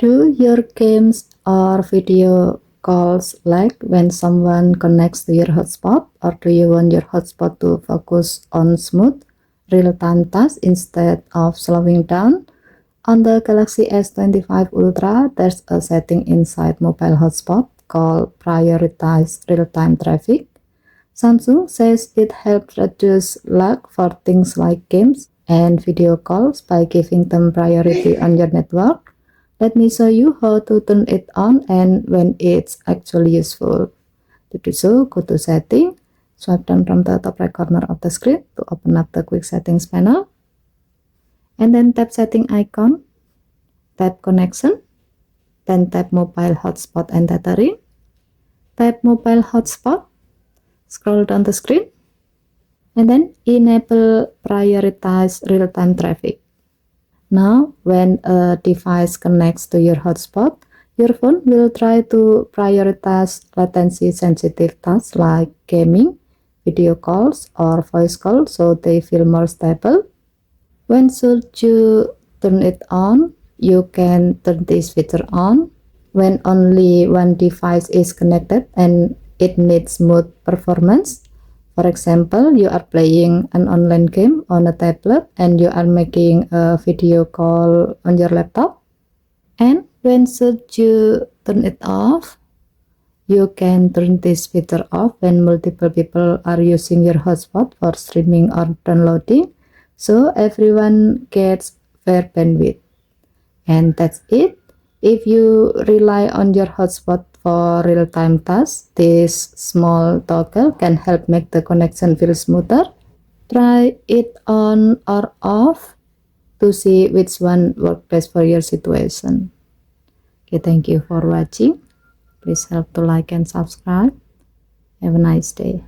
Do your games or video calls lag when someone connects to your hotspot, or do you want your hotspot to focus on smooth, real-time tasks instead of slowing down? On the Galaxy S25 Ultra, there's a setting inside Mobile Hotspot called Prioritize Real-Time Traffic. Samsung says it helps reduce lag for things like games and video calls by giving them priority on your network. Let me show you how to turn it on and when it's actually useful. To do so, go to Setting, swipe down from the top right corner of the screen to open up the Quick Settings panel, and then tap Setting icon, tap Connection, then tap Mobile Hotspot and Tethering, tap Mobile Hotspot, scroll down the screen, and then enable Prioritize Real-Time Traffic. Now, when a device connects to your hotspot, your phone will try to prioritize latency-sensitive tasks like gaming, video calls, or voice calls so they feel more stable. When should you turn it on? You can turn this feature on when only one device is connected and it needs smooth performance. For example, you are playing an online game on a tablet and you are making a video call on your laptop. And when should you turn it off? You can turn this feature off when multiple people are using your hotspot for streaming or downloading, so everyone gets fair bandwidth. And that's it. If you rely on your hotspot for real-time tasks, this small toggle can help make the connection feel smoother. Try it on or off to see which one works best for your situation. Okay, thank you for watching. Please help to like and subscribe. Have a nice day.